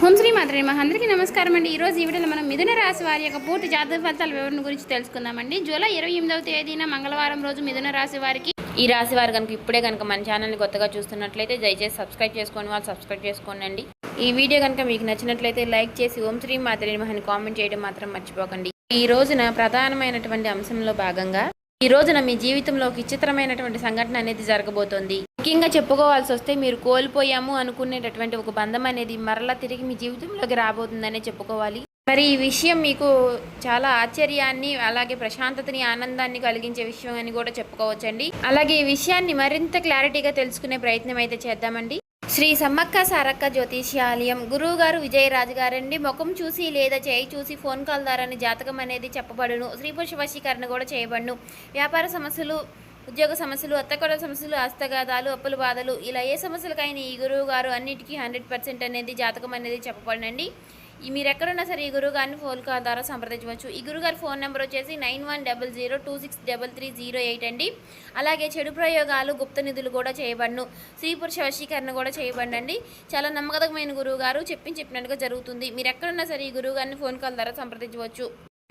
ఓం శ్రీ మాత్రే నమః. అందరికీ నమస్కారం అండి. ఈరోజు ఈ వీడియోలో మనం మిథున రాశి వారి యొక్క పూర్తి జాతక ఫలితాల వివరణ గురించి తెలుసుకుందామండి. జూలై 28వ తేదీన మంగళవారం రోజు మిథున రాశి వారికి ఈ రాశి వారు కనుక ఇప్పుడే కనుక మన ఛానల్ని కొత్తగా చూస్తున్నట్లయితే దయచేసి సబ్స్క్రైబ్ చేసుకోండి. వాళ్ళు సబ్స్క్రైబ్ చేసుకోండి. ఈ వీడియో కనుక మీకు నచ్చినట్లయితే లైక్ చేసి ఓం శ్రీ మాత్రే నమః అని కామెంట్ చేయడం మాత్రం మర్చిపోకండి. ఈ రోజున ప్రధానమైనటువంటి అంశంలో భాగంగా ఈ రోజున మీ జీవితంలో ఒక విచిత్రమైనటువంటి సంఘటన అనేది జరగబోతోంది. ముఖ్యంగా చెప్పుకోవాల్సి వస్తే మీరు కోల్పోయాము అనుకునేటటువంటి ఒక బంధం అనేది మరలా తిరిగి మీ జీవితంలోకి రాబోతుందనే చెప్పుకోవాలి. మరి ఈ విషయం మీకు చాలా ఆశ్చర్యాన్ని అలాగే ప్రశాంతతని ఆనందాన్ని కలిగించే విషయం అని కూడా చెప్పుకోవచ్చండి. అలాగే ఈ విషయాన్ని మరింత క్లారిటీగా తెలుసుకునే ప్రయత్నం అయితే చేద్దామండి. శ్రీ సమ్మక్క సారక్క జ్యోతిష్యాలయం గురువు గారు విజయరాజు గారండి. ముఖం చూసి లేదా చేయి చూసి ఫోన్ కాల్ ద్వారానే జాతకం అనేది చెప్పబడును. స్త్రీ పురుష వశీకరణ కూడా చేయబడును. వ్యాపార సమస్యలు, ఉద్యోగ సమస్యలు, అత్తకొడల సమస్యలు, హస్తగాదాలు, అప్పుల బాధలు, ఇలా ఏ సమస్యలకైనా ఈ గురువు గారు అన్నిటికీ 100% అనేది జాతకం అనేది చెప్పబడినండి. మీరు ఎక్కడున్నా సరే ఈ గురువు గారిని ఫోన్ కాల్ ద్వారా సంప్రదించవచ్చు. ఈ గురుగారి ఫోన్ నెంబర్ వచ్చేసి 9100263308 అండి. అలాగే చెడు ప్రయోగాలు, గుప్త నిధులు కూడా చేయబడును. స్త్రీ పురుష వశీకరణ కూడా చేయబడండి. చాలా నమ్మకమైన గురువు గారు చెప్పినట్టుగా జరుగుతుంది. మీరు ఎక్కడున్నా సరే ఈ గురువు గారిని ఫోన్ కాల్ ద్వారా సంప్రదించవచ్చు.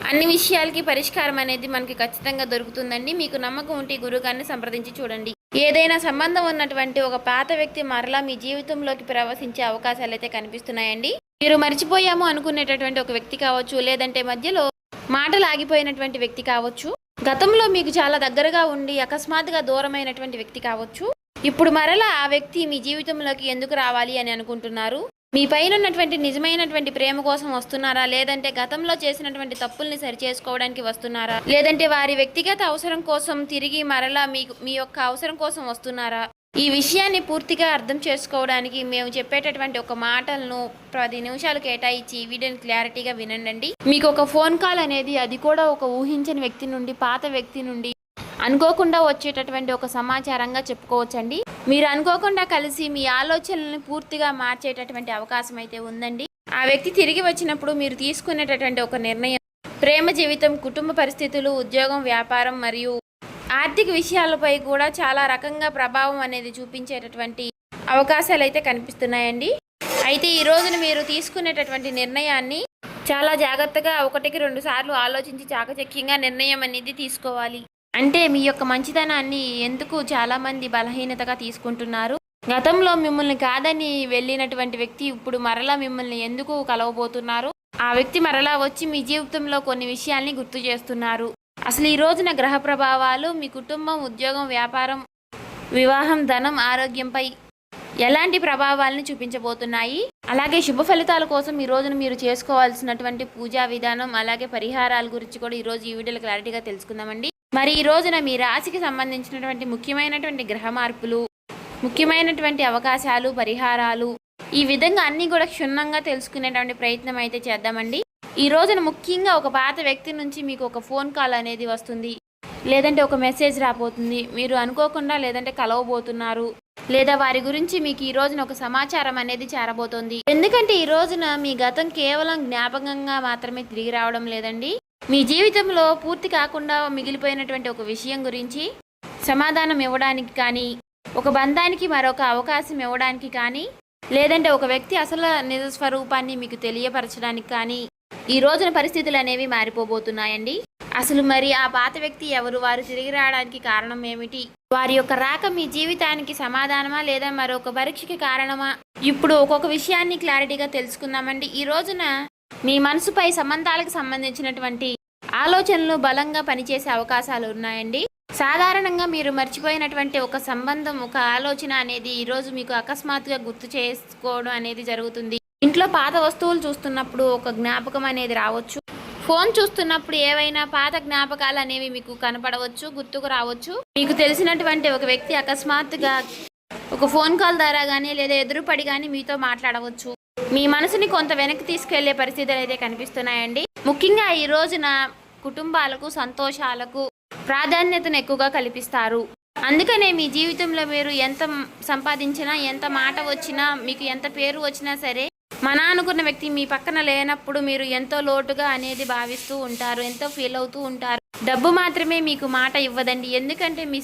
అన్ని విషయాలకి పరిష్కారం అనేది మనకి ఖచ్చితంగా దొరుకుతుందండి. మీకు నమ్మకం ఉంటే గురువుగారిని సంప్రదించి చూడండి. ఏదైనా సంబంధం ఉన్నటువంటి ఒక పాత వ్యక్తి మరలా మీ జీవితంలోకి ప్రవేశించే అవకాశాలు అయితే కనిపిస్తున్నాయండి. మీరు మర్చిపోయాము అనుకునేటటువంటి ఒక వ్యక్తి కావచ్చు, లేదంటే మధ్యలో మాటలు ఆగిపోయినటువంటి వ్యక్తి కావచ్చు, గతంలో మీకు చాలా దగ్గరగా ఉండి అకస్మాత్తుగా దూరమైనటువంటి వ్యక్తి కావచ్చు. ఇప్పుడు మరలా ఆ వ్యక్తి మీ జీవితంలోకి ఎందుకు రావాలి అని అనుకుంటున్నారు? మీ పైన ఉన్నటువంటి నిజమైనటువంటి ప్రేమ కోసం వస్తున్నారా, లేదంటే గతంలో చేసినటువంటి తప్పుల్ని సరిచేసుకోవడానికి వస్తున్నారా, లేదంటే వారి వ్యక్తిగత అవసరం కోసం తిరిగి మరలా మీ యొక్క అవసరం కోసం వస్తున్నారా? ఈ విషయాన్ని పూర్తిగా అర్థం చేసుకోవడానికి మేము చెప్పేటటువంటి ఒక మాటలను 10 నిమిషాలు కేటాయించి ఈ వీడియోని క్లారిటీగా వినండి. మీకు ఒక ఫోన్ కాల్ అనేది, అది కూడా ఒక ఊహించని వ్యక్తి నుండి, పాత వ్యక్తి నుండి అనుకోకుండా వచ్చేటటువంటి ఒక సమాచారంగా చెప్పుకోవచ్చండి. మీరు అనుకోకుండా కలిసి మీ ఆలోచనలను పూర్తిగా మార్చేటటువంటి అవకాశం అయితే ఉందండి. ఆ వ్యక్తి తిరిగి వచ్చినప్పుడు మీరు తీసుకునేటటువంటి ఒక నిర్ణయం ప్రేమ జీవితం, కుటుంబ పరిస్థితులు, ఉద్యోగం, వ్యాపారం మరియు ఆర్థిక విషయాలపై కూడా చాలా రకంగా ప్రభావం అనేది చూపించేటటువంటి అవకాశాలు అయితే కనిపిస్తున్నాయండి. అయితే ఈ రోజున మీరు తీసుకునేటటువంటి నిర్ణయాన్ని చాలా జాగ్రత్తగా 1-2 సార్లు ఆలోచించి చాకచక్యంగా నిర్ణయం అనేది తీసుకోవాలి. అంటే మీ యొక్క మంచితనాన్ని ఎందుకు చాలామంది బలహీనతగా తీసుకుంటున్నారు? గతంలో మిమ్మల్ని కాదని వెళ్ళినటువంటి వ్యక్తి ఇప్పుడు మరలా మిమ్మల్ని ఎందుకు కలవబోతున్నారు? ఆ వ్యక్తి మరలా వచ్చి మీ జీవితంలో కొన్ని విషయాల్ని గుర్తు చేస్తున్నారు. అసలు ఈ రోజున గ్రహ ప్రభావాలు మీ కుటుంబం, ఉద్యోగం, వ్యాపారం, వివాహం, ధనం, ఆరోగ్యంపై ఎలాంటి ప్రభావాలను చూపించబోతున్నాయి? అలాగే శుభ ఫలితాల కోసం ఈ రోజున మీరు చేసుకోవాల్సినటువంటి పూజా విధానం, అలాగే పరిహారాల గురించి కూడా ఈరోజు ఈ వీడియోలో క్లారిటీగా తెలుసుకుందామండి. మరి ఈ రోజున మీ రాశికి సంబంధించినటువంటి ముఖ్యమైనటువంటి గ్రహ మార్పులు, ముఖ్యమైనటువంటి అవకాశాలు, పరిహారాలు, ఈ విధంగా అన్నీ కూడా క్షుణ్ణంగా తెలుసుకునేటువంటి ప్రయత్నం అయితే చేద్దామండి. ఈ రోజున ముఖ్యంగా ఒక పాత వ్యక్తి నుంచి మీకు ఒక ఫోన్ కాల్ అనేది వస్తుంది, లేదంటే ఒక మెసేజ్ రాబోతుంది. మీరు అనుకోకుండా లేదంటే కలవబోతున్నారు, లేదా వారి గురించి మీకు ఈ రోజున ఒక సమాచారం అనేది చేరబోతోంది. ఎందుకంటే ఈ రోజున మీ గతం కేవలం జ్ఞాపకంగా మాత్రమే తిరిగి రావడం లేదండి. మీ జీవితంలో పూర్తి కాకుండా మిగిలిపోయినటువంటి ఒక విషయం గురించి సమాధానం ఇవ్వడానికి కానీ, ఒక బంధానికి మరొక అవకాశం ఇవ్వడానికి కానీ, లేదంటే ఒక వ్యక్తి అసలు నిజ స్వరూపాన్ని మీకు తెలియపరచడానికి కానీ ఈ రోజున పరిస్థితులు అనేవి మారిపోబోతున్నాయండి. అసలు మరి ఆ పాత వ్యక్తి ఎవరు? వారు తిరిగి రావడానికి కారణం ఏమిటి? వారి యొక్క రాక మీ జీవితానికి సమాధానమా, లేదా మరొక పరీక్షకి కారణమా? ఇప్పుడు ఒక్కొక్క విషయాన్ని క్లారిటీగా తెలుసుకుందామండి. ఈ రోజున మీ మనసుపై సంబంధాలకు సంబంధించినటువంటి ఆలోచనలు బలంగా పనిచేసే అవకాశాలు ఉన్నాయండి. సాధారణంగా మీరు మర్చిపోయినటువంటి ఒక సంబంధం, ఒక ఆలోచన అనేది ఈరోజు మీకు అకస్మాత్తుగా గుర్తు చేసుకోవడం అనేది జరుగుతుంది. ఇంట్లో పాత వస్తువులు చూస్తున్నప్పుడు ఒక జ్ఞాపకం అనేది రావచ్చు. ఫోన్ చూస్తున్నప్పుడు ఏవైనా పాత జ్ఞాపకాలు అనేవి మీకు కనపడవచ్చు, గుర్తుకు రావచ్చు. మీకు తెలిసినటువంటి ఒక వ్యక్తి అకస్మాత్తుగా ఒక ఫోన్ కాల్ ద్వారా కానీ, లేదా ఎదురుపడి కానీ మీతో మాట్లాడవచ్చు. మీ మనసుని కొంత వెనక్కి తీసుకెళ్లే పరిస్థితులు అయితే కనిపిస్తున్నాయండి. ముఖ్యంగా ఈ రోజున కుటుంబాలకు, సంతోషాలకు ప్రాధాన్యతను ఎక్కువగా కల్పిస్తారు. అందుకనే మీ జీవితంలో మీరు ఎంత సంపాదించినా, ఎంత మాట వచ్చినా, మీకు ఎంత పేరు వచ్చినా సరే, మన అనుకున్న వ్యక్తి మీ పక్కన లేనప్పుడు మీరు ఎంతో లోటుగా అనేది భావిస్తూ ఉంటారు, ఎంతో ఫీల్ అవుతూ ఉంటారు. డబ్బు మాత్రమే మీకు మాట ఇవ్వదండి. ఎందుకంటే మీ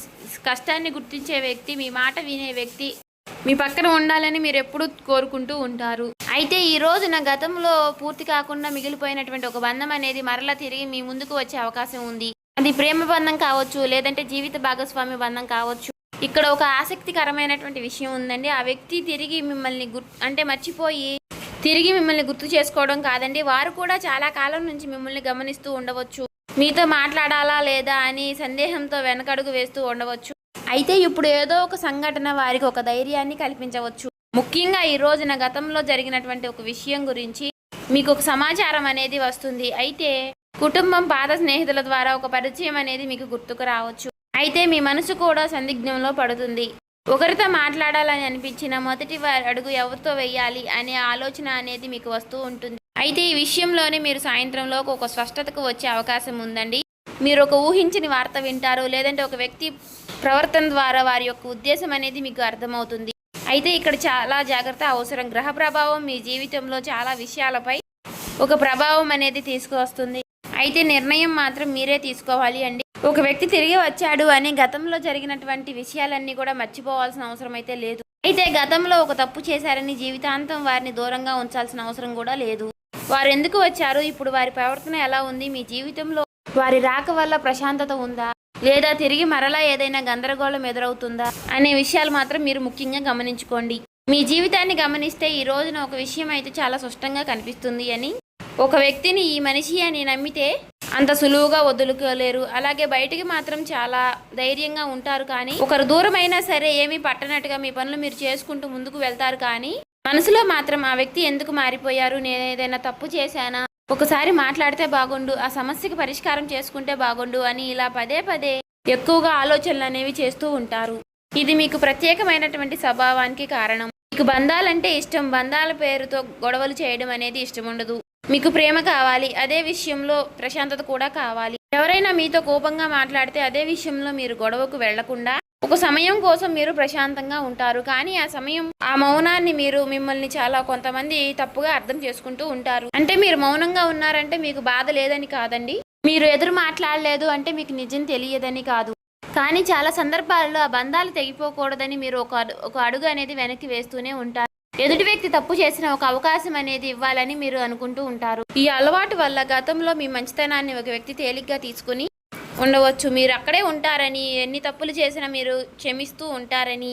కష్టాన్ని గుర్తించే వ్యక్తి, మీ మాట వినే వ్యక్తి మీ పక్కన ఉండాలని మీరు ఎప్పుడూ కోరుకుంటూ ఉంటారు. అయితే ఈ రోజున గతంలో పూర్తి కాకుండా మిగిలిపోయినటువంటి ఒక బంధం అనేది మరలా తిరిగి మీ ముందుకు వచ్చే అవకాశం ఉంది. అది ప్రేమ బంధం కావచ్చు, లేదంటే జీవిత భాగస్వామి బంధం కావచ్చు. ఇక్కడ ఒక ఆసక్తికరమైనటువంటి విషయం ఉందండి. ఆ వ్యక్తి తిరిగి మిమ్మల్ని మర్చిపోయి తిరిగి మిమ్మల్ని గుర్తు చేసుకోవడం కాదండి, వారు కూడా చాలా కాలం నుంచి మిమ్మల్ని గమనిస్తూ ఉండవచ్చు. మీతో మాట్లాడాలా లేదా అని సందేహంతో వెనకడుగు వేస్తూ ఉండవచ్చు. అయితే ఇప్పుడు ఏదో ఒక సంఘటన వారికి ఒక ధైర్యాన్ని కల్పించవచ్చు. ముఖ్యంగా ఈ రోజున గతంలో జరిగినటువంటి ఒక విషయం గురించి మీకు ఒక సమాచారం అనేది వస్తుంది. అయితే కుటుంబం, పాత స్నేహితుల ద్వారా ఒక పరిచయం అనేది మీకు గుర్తుకు రావచ్చు. అయితే మీ మనసు కూడా సందిగ్ధంలో పడుతుంది. ఒకరితో మాట్లాడాలని అనిపించిన మొదటి అడుగు ఎవరితో వేయాలి అనే ఆలోచన అనేది మీకు వస్తూ ఉంటుంది. అయితే ఈ విషయంలోనే మీరు సాయంత్రంలో ఒక స్పష్టతకు వచ్చే అవకాశం ఉందండి. మీరు ఒక ఊహించని వార్త వింటారు, లేదంటే ఒక వ్యక్తి ప్రవర్తన ద్వారా వారి యొక్క ఉద్దేశం అనేది మీకు అర్థమవుతుంది. అయితే ఇక్కడ చాలా జాగ్రత్త అవసరం. గ్రహ ప్రభావం మీ జీవితంలో చాలా విషయాలపై ఒక ప్రభావం అనేది తీసుకువస్తుంది. అయితే నిర్ణయం మాత్రం మీరే తీసుకోవాలి అండి. ఒక వ్యక్తి తిరిగి వచ్చాడు అని గతంలో జరిగినటువంటి విషయాలన్నీ కూడా మర్చిపోవాల్సిన అవసరం అయితే లేదు. అయితే గతంలో ఒక తప్పు చేశారని జీవితాంతం వారిని దూరంగా ఉంచాల్సిన అవసరం కూడా లేదు. వారు ఎందుకు వచ్చారు, ఇప్పుడు వారి ప్రవర్తన ఎలా ఉంది, మీ జీవితంలో వారి రాక వల్ల ప్రశాంతత ఉందా, లేదా తిరిగి మరలా ఏదైనా గందరగోళం ఎదురవుతుందా అనే విషయాలు మాత్రం మీరు ముఖ్యంగా గమనించుకోండి. మీ జీవితాన్ని గమనిస్తే ఈ రోజున ఒక విషయం అయితే చాలా స్పష్టంగా కనిపిస్తుంది అని. ఒక వ్యక్తిని ఈ మనిషి అని నమ్మితే అంత సులువుగా వదులుకోలేరు. అలాగే బయటికి మాత్రం చాలా ధైర్యంగా ఉంటారు, కానీ ఒకరు దూరమైనా సరే ఏమీ పట్టనట్టుగా మీ పనులు మీరు చేసుకుంటూ ముందుకు వెళ్తారు. కానీ మనసులో మాత్రం ఆ వ్యక్తి ఎందుకు మారిపోయారు, నేను ఏదైనా తప్పు చేశానా, ఒకసారి మాట్లాడితే బాగుండు, ఆ సమస్యకి పరిష్కారం చేసుకుంటే బాగుండు అని ఇలా పదే పదే ఎక్కువగా ఆలోచనలు అనేవి చేస్తూ ఉంటారు. ఇది మీకు ప్రత్యేకమైనటువంటి స్వభావానికి కారణం. మీకు బంధాలంటే ఇష్టం, బంధాల పేరుతో గొడవలు చేయడం అనేది ఇష్టం ఉండదు. మీకు ప్రేమ కావాలి, అదే విషయంలో ప్రశాంతత కూడా కావాలి. ఎవరైనా మీతో కోపంగా మాట్లాడితే అదే విషయంలో మీరు గొడవకు వెళ్లకుండా ఒక సమయం కోసం మీరు ప్రశాంతంగా ఉంటారు. కానీ ఆ సమయం, ఆ మౌనాన్ని మిమ్మల్ని చాలా కొంతమంది తప్పుగా అర్థం చేసుకుంటూ ఉంటారు. అంటే మీరు మౌనంగా ఉన్నారంటే మీకు బాధ లేదని కాదండి, మీరు ఎదురు మాట్లాడలేదు అంటే మీకు నిజం తెలియదని కాదు. కానీ చాలా సందర్భాల్లో ఆ బంధాలు తెగిపోకూడదని మీరు ఒక అడుగు అనేది వెనక్కి వేస్తూనే ఉంటారు. ఎదుటి వ్యక్తి తప్పు చేసిన ఒక అవకాశం అనేది ఇవ్వాలని మీరు అనుకుంటూ ఉంటారు. ఈ అలవాటు వల్ల గతంలో మీ మంచితనాన్ని ఒక వ్యక్తి తేలిగ్గా తీసుకుని ఉండవచ్చు. మీరు అక్కడే ఉంటారని, ఎన్ని తప్పులు చేసినా మీరు క్షమిస్తూ ఉంటారని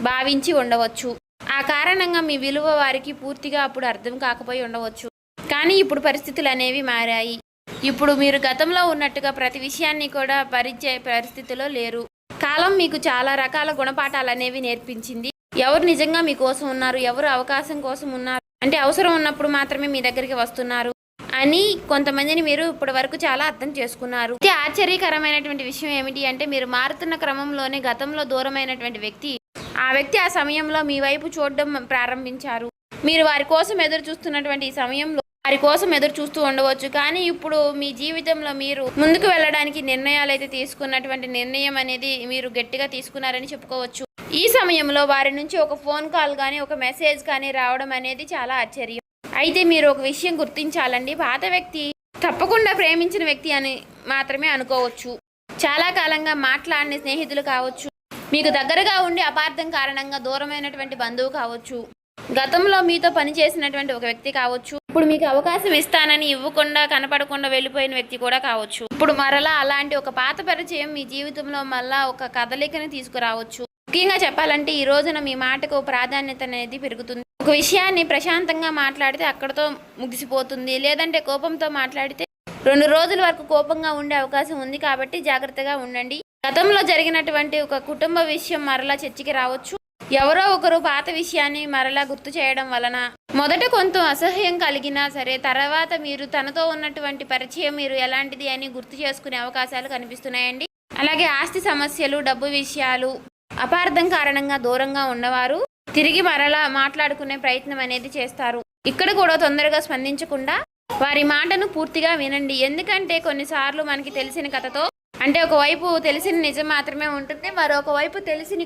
భావించి ఉండవచ్చు. ఆ కారణంగా మీ విలువ వారికి పూర్తిగా అప్పుడు అర్థం కాకపోయి ఉండవచ్చు. కానీ ఇప్పుడు పరిస్థితులు అనేవి మారాయి. ఇప్పుడు మీరు గతంలో ఉన్నట్టుగా ప్రతి విషయాన్ని కూడా భరించే పరిస్థితిలో లేరు. కాలం మీకు చాలా రకాల గుణపాఠాలు అనేవి నేర్పించింది. ఎవరు నిజంగా మీకోసం ఉన్నారు, ఎవరు అవకాశం కోసం ఉన్నారు, అంటే అవసరం ఉన్నప్పుడు మాత్రమే మీ దగ్గరికి వస్తున్నారు అని కొంతమందిని మీరు ఇప్పటి వరకు చాలా అర్థం చేసుకున్నారు. ఆశ్చర్యకరమైనటువంటి విషయం ఏమిటి అంటే, మీరు మారుతున్న క్రమంలోనే గతంలో దూరమైనటువంటి వ్యక్తి ఆ సమయంలో మీ వైపు చూడడం ప్రారంభించారు. మీరు వారి కోసం ఎదురు చూస్తున్నటువంటి ఈ సమయంలో వారి కోసం ఎదురు చూస్తూ ఉండవచ్చు. కానీ ఇప్పుడు మీ జీవితంలో మీరు ముందుకు వెళ్ళడానికి నిర్ణయాలు అయితే తీసుకున్నటువంటి నిర్ణయం అనేది మీరు గట్టిగా తీసుకున్నారని చెప్పుకోవచ్చు. ఈ సమయంలో వారి నుంచి ఒక ఫోన్ కాల్ కానీ ఒక మెసేజ్ కానీ రావడం అనేది చాలా ఆశ్చర్యం. అయితే మీరు ఒక విషయం గుర్తించాలండి, పాత వ్యక్తి తప్పకుండా ప్రేమించిన వ్యక్తి అని మాత్రమే అనుకోవచ్చు. చాలా కాలంగా మాట్లాడిన స్నేహితులు కావచ్చు, మీకు దగ్గరగా ఉండి అపార్థం కారణంగా దూరమైనటువంటి బంధువు కావచ్చు, గతంలో మీతో పనిచేసినటువంటి ఒక వ్యక్తి కావచ్చు, ఇప్పుడు మీకు అవకాశం ఇస్తానని ఇవ్వకుండా కనపడకుండా వెళ్ళిపోయిన వ్యక్తి కూడా కావచ్చు. ఇప్పుడు మరలా అలాంటి ఒక పాత పరిచయం మీ జీవితంలో మళ్ళా ఒక కదలికని తీసుకురావచ్చు. ముఖ్యంగా చెప్పాలంటే ఈ రోజున మీ మాటకు ప్రాధాన్యత అనేది పెరుగుతుంది. ఒక విషయాన్ని ప్రశాంతంగా మాట్లాడితే అక్కడతో ముగిసిపోతుంది, లేదంటే కోపంతో మాట్లాడితే 2 రోజుల వరకు కోపంగా ఉండే అవకాశం ఉంది. కాబట్టి జాగ్రత్తగా ఉండండి. గతంలో జరిగినటువంటి ఒక కుటుంబ విషయం మరలా చర్చకి రావచ్చు. ఎవరో ఒకరు పాత విషయాన్ని మరలా గుర్తు చేయడం వలన మొదట కొంత అసహ్యం కలిగినా సరే, తర్వాత మీరు తనతో ఉన్నటువంటి పరిచయం మీరు ఎలాంటిది అని గుర్తు చేసుకునే అవకాశాలు కనిపిస్తున్నాయండి. అలాగే ఆస్తి సమస్యలు, డబ్బు విషయాలు, అపార్థం కారణంగా దూరంగా ఉన్నవారు తిరిగి మరలా మాట్లాడుకునే ప్రయత్నం అనేది చేస్తారు. ఇక్కడ కూడా తొందరగా స్పందించకుండా వారి మాటను పూర్తిగా వినండి. ఎందుకంటే కొన్నిసార్లు మనకి తెలిసిన కథతో, అంటే ఒకవైపు తెలిసిన నిజం మాత్రమే ఉంటుంది, మరొక వైపు తెలియని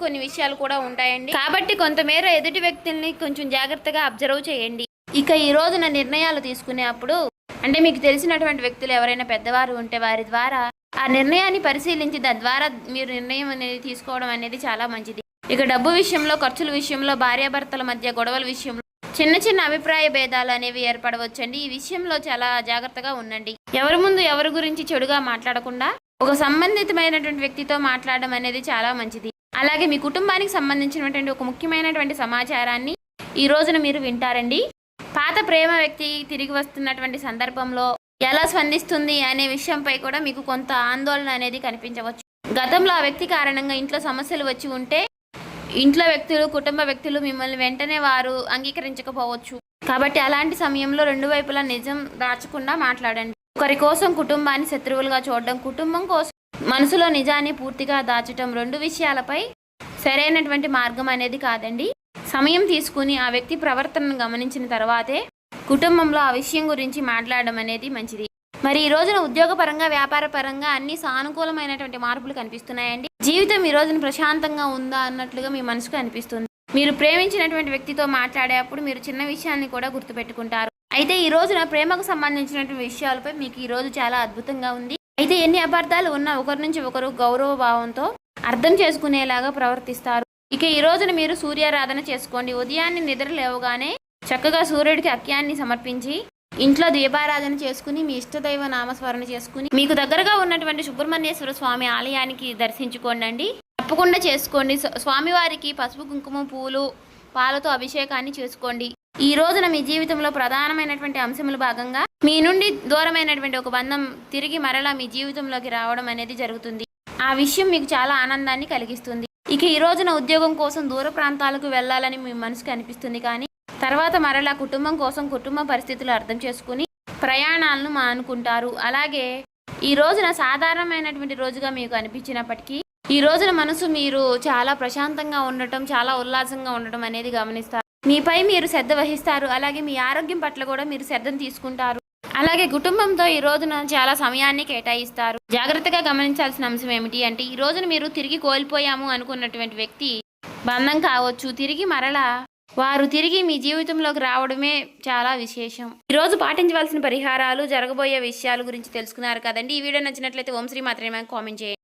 కొన్ని విషయాలు కూడా ఉంటాయండి. కాబట్టి కొంతమేర ఎదుటి వ్యక్తుల్ని కొంచెం జాగ్రత్తగా అబ్జర్వ్ చేయండి. ఇక ఈ రోజున నిర్ణయాలు తీసుకునేప్పుడు, అంటే మీకు తెలిసినటువంటి వ్యక్తులు ఎవరైనా పెద్దవారు ఉంటే వారి ద్వారా ఆ నిర్ణయాన్ని పరిశీలించి తద్వారా మీరు నిర్ణయం అనేది తీసుకోవడం అనేది చాలా మంచిది. ఇక డబ్బు విషయంలో, ఖర్చుల విషయంలో, భార్యాభర్తల మధ్య గొడవల విషయంలో చిన్న చిన్న అభిప్రాయ భేదాలు అనేవి ఏర్పడవచ్చండి. ఈ విషయంలో చాలా జాగ్రత్తగా ఉండండి. ఎవరి ముందు ఎవరి గురించి చెడుగా మాట్లాడకుండా ఒక సంబంధితమైనటువంటి వ్యక్తితో మాట్లాడడం అనేది చాలా మంచిది. అలాగే మీ కుటుంబానికి సంబంధించినటువంటి ఒక ముఖ్యమైనటువంటి సమాచారాన్ని ఈ రోజున మీరు వింటారండి. పాత ప్రేమ వ్యక్తి తిరిగి వస్తున్నటువంటి సందర్భంలో ఎలా స్పందిస్తుంది అనే విషయంపై కూడా మీకు కొంత ఆందోళన అనేది కనిపించవచ్చు. గతంలో ఆ వ్యక్తి కారణంగా ఇంట్లో సమస్యలు వచ్చి ఉంటే ఇంట్లో వ్యక్తులు, కుటుంబ వ్యక్తులు మిమ్మల్ని వెంటనే వారు అంగీకరించకపోవచ్చు. కాబట్టి అలాంటి సమయంలో రెండు వైపులా నిజం దాచకుండా మాట్లాడండి. ఒకరి కోసం కుటుంబాన్ని శత్రువులుగా చూడడం, కుటుంబం కోసం మనసులో నిజాన్ని పూర్తిగా దాచటం రెండు విషయాలపై సరైనటువంటి మార్గం అనేది కాదండి. సమయం తీసుకుని ఆ వ్యక్తి ప్రవర్తనను గమనించిన తర్వాతే కుటుంబంలో ఆ విషయం గురించి మాట్లాడడం అనేది మంచిది. మరి ఈ రోజున ఉద్యోగపరంగా, వ్యాపార పరంగా అన్ని సానుకూలమైనటువంటి మార్పులు కనిపిస్తున్నాయండి. జీవితం ఈ రోజున ప్రశాంతంగా ఉందా అన్నట్లుగా మీ మనసుకు అనిపిస్తుంది. మీరు ప్రేమించినటువంటి వ్యక్తితో మాట్లాడేటప్పుడు మీరు చిన్న విషయాన్ని కూడా గుర్తుపెట్టుకుంటారు. అయితే ఈ రోజున ప్రేమకు సంబంధించినటువంటి విషయాలపై మీకు ఈ రోజు చాలా అద్భుతంగా ఉంది. అయితే ఎన్ని అపార్థాలు ఉన్నా ఒకరి నుంచి ఒకరు గౌరవ భావంతో అర్థం చేసుకునేలాగా ప్రవర్తిస్తారు. ఇక ఈ రోజున మీరు సూర్యారాధన చేసుకోండి. ఉదయాన్నే నిద్ర లేవగానే చక్కగా సూర్యుడికి అర్ఘ్యాన్ని సమర్పించి ఇంట్లో దీపారాధన చేసుకుని మీ ఇష్టదైవ నామస్మరణ చేసుకుని మీకు దగ్గరగా ఉన్నటువంటి సుబ్రహ్మణ్యేశ్వర స్వామి ఆలయానికి దర్శించుకోండి. తప్పకుండా చేసుకోండి. స్వామివారికి పసుపు, కుంకుమ, పూలు, పాలతో అభిషేకాన్ని చేసుకోండి. ఈ రోజున మీ జీవితంలో ప్రధానమైనటువంటి అంశముల భాగంగా మీ నుండి దూరమైనటువంటి ఒక బంధం తిరిగి మరలా మీ జీవితంలోకి రావడం అనేది జరుగుతుంది. ఆ విషయం మీకు చాలా ఆనందాన్ని కలిగిస్తుంది. ఇక ఈ రోజున ఉద్యోగం కోసం దూర ప్రాంతాలకు వెళ్ళాలని మీ మనసుకు అనిపిస్తుంది. కానీ తర్వాత మరలా కుటుంబం కోసం కుటుంబ పరిస్థితులు అర్థం చేసుకుని ప్రయాణాలను మానుకుంటారు. అలాగే ఈ రోజున సాధారణమైనటువంటి రోజుగా మీకు అనిపించినప్పటికీ ఈ రోజున మనసు మీరు చాలా ప్రశాంతంగా ఉండటం, చాలా ఉల్లాసంగా ఉండటం అనేది గమనిస్తారు. మీపై మీరు శ్రద్ధ వహిస్తారు. అలాగే మీ ఆరోగ్యం పట్ల కూడా మీరు శ్రద్ధను తీసుకుంటారు. అలాగే కుటుంబంతో ఈ రోజున చాలా సమయాన్ని కేటాయిస్తారు. జాగ్రత్తగా గమనించాల్సిన అంశం ఏమిటి అంటే ఈ రోజున మీరు తిరిగి కోల్పోయాము అనుకున్నటువంటి వ్యక్తి బంధం కావచ్చు, వారు తిరిగి మీ జీవితంలోకి రావడమే చాలా విశేషం. ఈరోజు పాటించవలసిన పరిహారాలు, జరగబోయే విషయాల గురించి తెలుసుకున్నారు కదండి. ఈ వీడియో నచ్చినట్లయితే ఓం శ్రీ మాత్రమే కామెంట్ చేయండి.